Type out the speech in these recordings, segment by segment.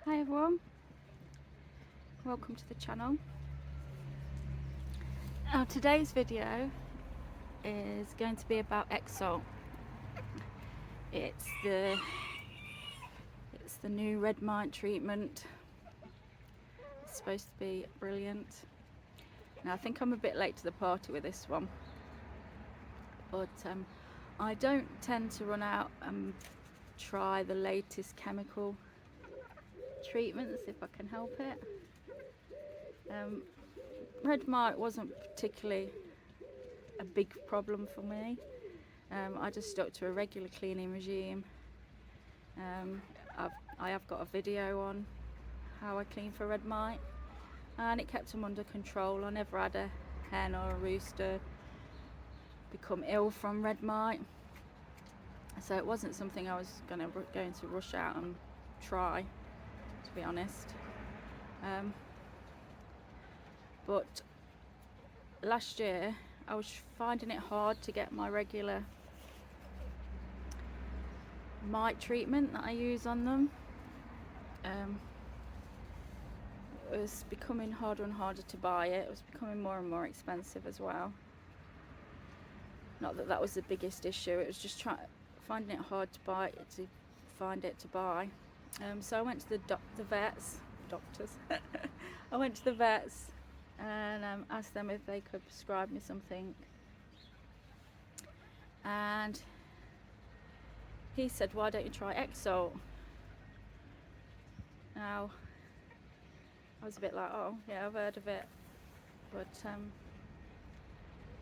Hi everyone, welcome to the channel. Now today's video is going to be about Exzolt. It's the new red mite treatment. It's supposed to be brilliant. Now I think I'm a bit late to the party with this one, but I don't tend to run out and try the latest chemical treatments if I can help it. Red mite wasn't particularly a big problem for me. I just stuck to a regular cleaning regime. I have got a video on how I clean for red mite, and it kept them under control. I never had a hen or a rooster become ill from red mite, so it wasn't something I was going to rush out and try, to be honest. But last year I was finding it hard to get my regular mite treatment that I use on them. It was becoming harder and harder to buy it. It was becoming more and more expensive as well. Not that that was the biggest issue, it was just finding it hard to buy to buy. So I went to the doctors. I went to the vets and asked them if they could prescribe me something, and he said, why don't you try Exzolt? Now I was a bit like, oh yeah, I've heard of it, but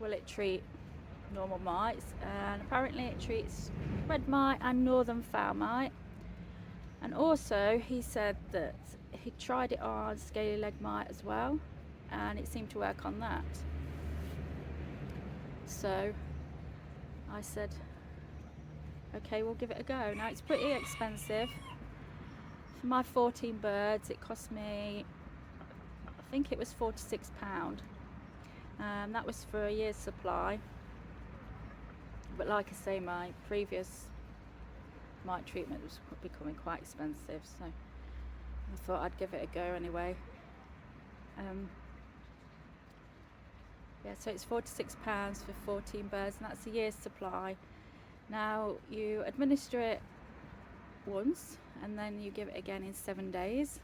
will it treat normal mites? And apparently it treats red mite and northern foul mite. And also he said that he tried it on scaly leg mite as well, and it seemed to work on that. So I said, okay, we'll give it a go. Now it's pretty expensive. For my 14 birds it cost me, I think it was £46. That was for a year's supply. But like I say, my previous mite treatment was becoming quite expensive, so I thought I'd give it a go anyway. Yeah, so it's £46 for 14 birds, and that's a year's supply. Now you administer it once, and then you give it again in 7 days,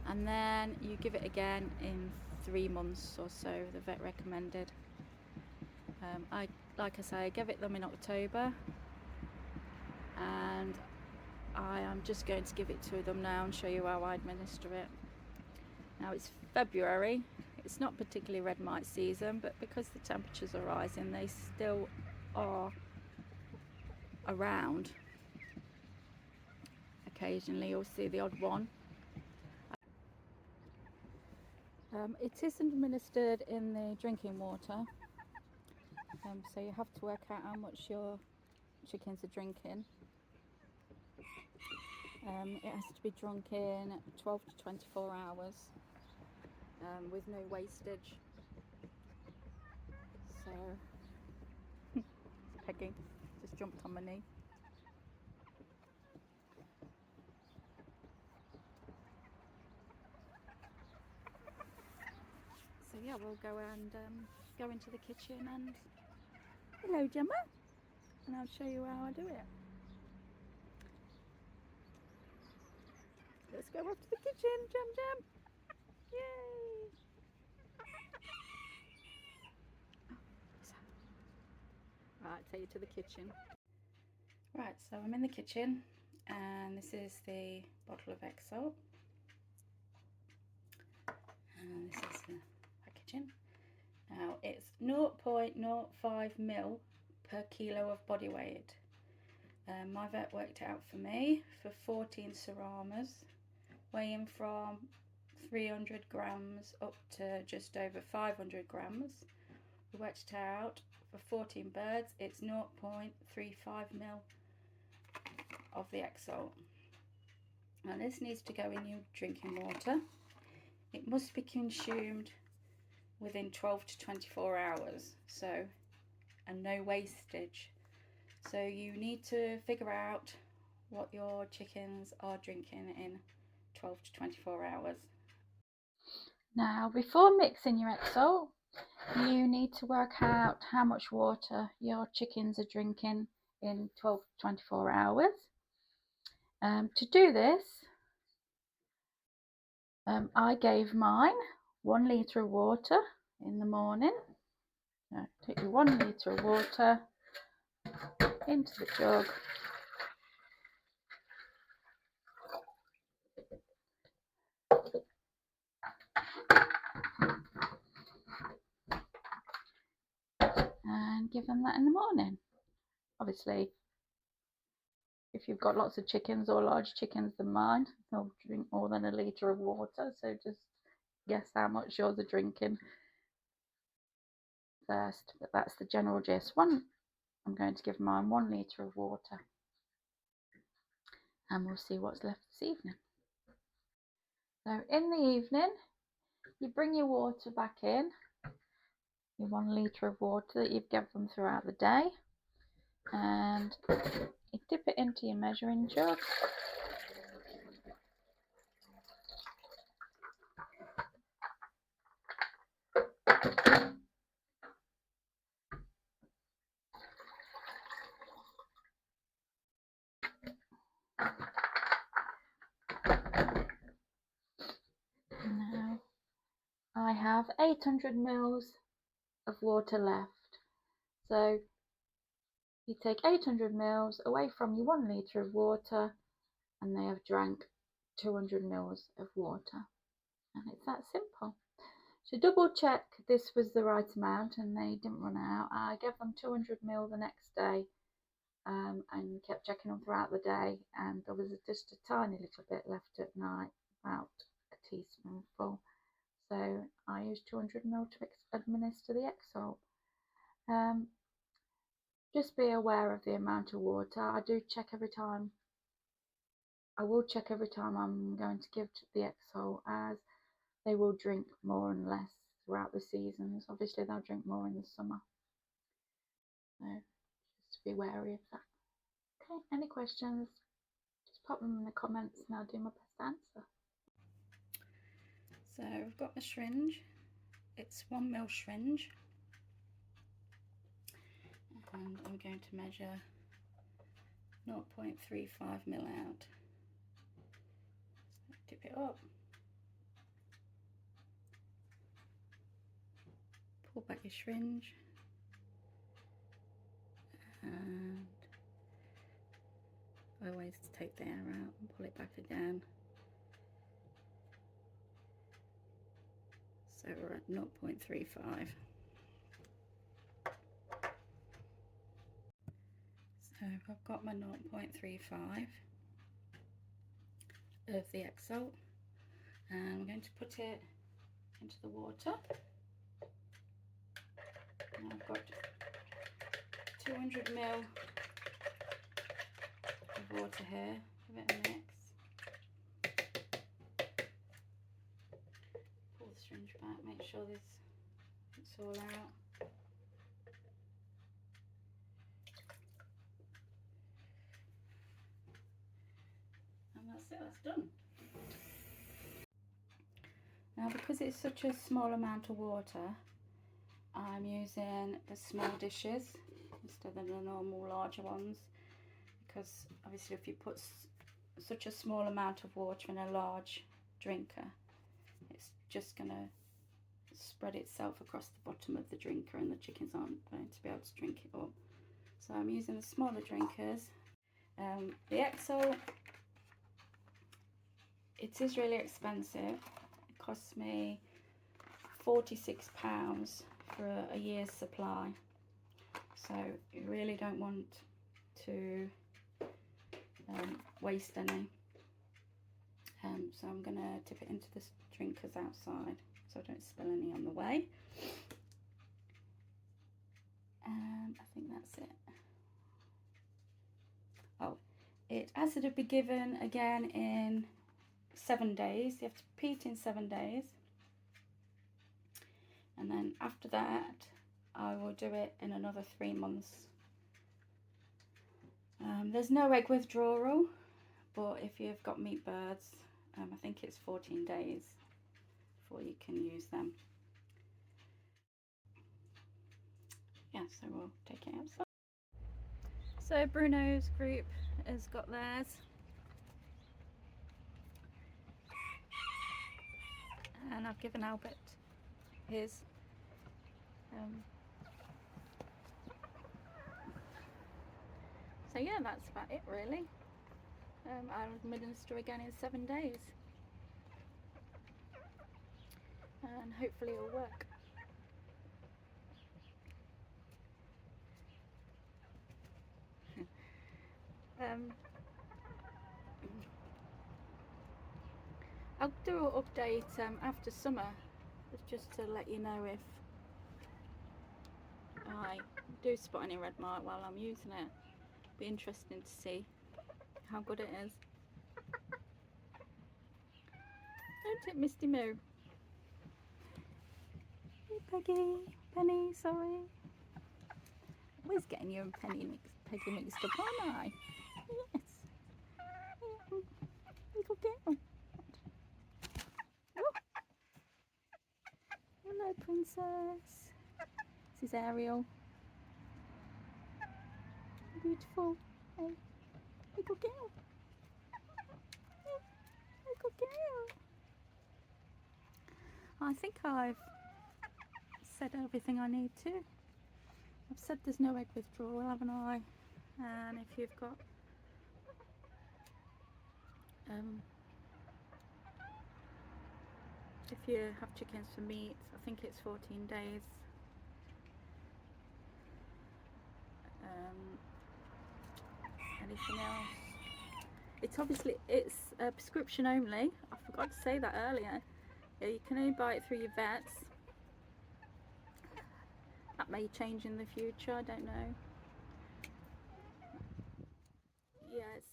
and then you give it again in 3 months or so, the vet recommended. Like I say, I gave it them in October, and I am just going to give it to them now and show you how I administer it. Now it's February, it's not particularly red mite season, but because the temperatures are rising, they still are around. Occasionally you'll see the odd one. It is administered in the drinking water, so you have to work out how much your chickens are drinking. It has to be drunk in 12 to 24 hours with no wastage. So Peggy just jumped on my knee. So yeah, we'll go and go into the kitchen and hello Gemma, and I'll show you how I do it. Let's go off to the kitchen, Jam. Yay! Right, take you to the kitchen. Right, so I'm in the kitchen, and this is the bottle of Exzolt, and this is the packaging. Now it's 0.05 ml per kilo of body weight. My vet worked it out for me for 14 Seramas, weighing from 300 grams up to just over 500 grams. We worked it out for 14 birds, it's 0.35 ml of the Exzolt. Now this needs to go in your drinking water. It must be consumed within 12 to 24 hours, and no wastage. So you need to figure out what your chickens are drinking in 12 to 24 hours. Now, before mixing your Exzolt, you need to work out how much water your chickens are drinking in 12 to 24 hours. To do this, I gave mine 1 litre of water in the morning. Now, take your 1 litre of water into the jug. And give them that in the morning. Obviously, if you've got lots of chickens or large chickens than mine, they'll drink more than 1 litre of water, so just guess how much yours are drinking first. But that's the general gist. I'm going to give mine 1 litre of water, and we'll see what's left this evening. So in the evening, you bring your water back in, your 1 litre of water that you've given them throughout the day, and you dip it into your measuring jug. Now I have 800 mils of water left. So you take 800 mils away from your 1 litre of water, and they have drank 200 mils of water. And it's that simple. To double check this was the right amount and they didn't run out, I gave them 200 ml the next day, and kept checking them throughout the day, and there was just a tiny little bit left at night, about a teaspoonful. So I used 200 ml to administer the Exzolt. Just be aware of the amount of water. I will check every time I'm going to give the Exzolt, as they will drink more and less throughout the seasons. Obviously they'll drink more in the summer, so just be wary of that. Okay, any questions, just pop them in the comments and I'll do my best to answer. So I've got my syringe, it's 1 ml syringe, and I'm going to measure 0.35 ml out. So dip it up, pull back your syringe, and I always take the air out and pull it back again. So we're at 0.35. So I've got my 0.35 of the Exzolt, and I'm going to put it into the water. And I've got 200 ml of water here. Give it a mix. Pull the syringe back, make sure it's all out. And that's it, that's done. Now, because it's such a small amount of water, I'm using the small dishes instead of the normal larger ones, because obviously if you put such a small amount of water in a large drinker, it's just going to spread itself across the bottom of the drinker and the chickens aren't going to be able to drink it up. So I'm using the smaller drinkers. The Exzolt, it is really expensive. It costs me £46 for a year's supply, so you really don't want to waste any. So I'm going to tip it into the drinkers outside so I don't spill any on the way. I think that's it. Oh, it acid will be given again in 7 days. You have to repeat in 7 days, and then after that I will do it in another 3 months. There's no egg withdrawal, But if you've got meat birds, I think it's 14 days before you can use them. Yeah, so we'll take it outside. So Bruno's group has got theirs. And I've given Albert his. So yeah, that's about it really. I'll administer again in 7 days. And hopefully it'll work. I'll do an update after summer, just to let you know if I do spot any red mite while I'm using it. Be interesting to see how good it is. Don't it, Misty Moo? Hey Peggy, Penny, sorry. Always getting you and Peggy mixed up, aren't I? Yes. Little girl. Oh. Hello, princess. This is Ariel. Beautiful. Hey, little girl. Hey, little girl. I think I've said everything I need to. I've said there's no egg withdrawal, haven't I? And if you've got if you have chickens for meat, I think it's 14 days. Anything else? It's obviously, it's a prescription only. I forgot to say that earlier. Yeah, you can only buy it through your vets. That may change in the future, I don't know. Yeah, it's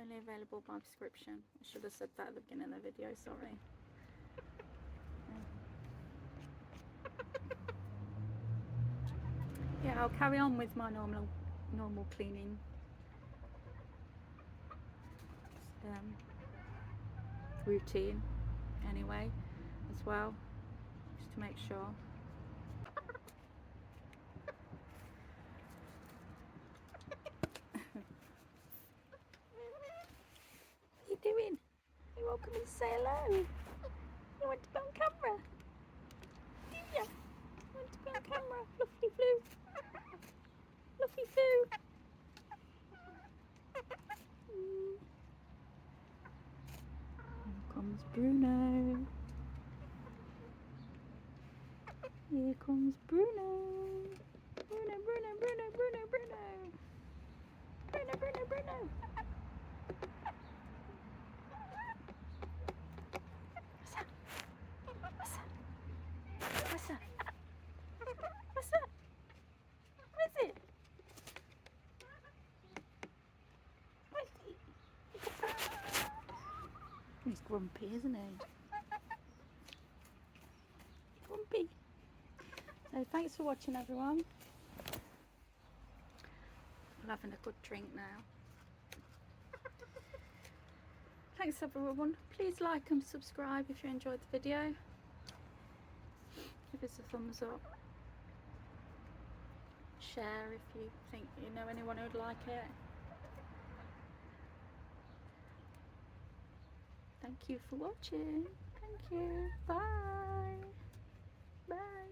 only available by prescription. I should have said that at the beginning of the video, sorry. Yeah, I'll carry on with my normal cleaning routine anyway as well, just to make sure. What are you doing? You won't come and say hello. You want to be on camera? Did you? You want to be on camera? Fluffy Flu. Fluffy Flu. Here comes Bruno. Here comes Bruno. Bruno, Bruno, Bruno, Bruno, Bruno. Bruno, Bruno, Bruno. What's that? What's that? What is it? What is it? He's grumpy, isn't he? Grumpy. So thanks for watching, everyone. I'm having a good drink now. Thanks everyone. Please like and subscribe if you enjoyed the video. Give us a thumbs up. Share if you think you know anyone who would like it. Thank you for watching. Thank you. Bye. Bye.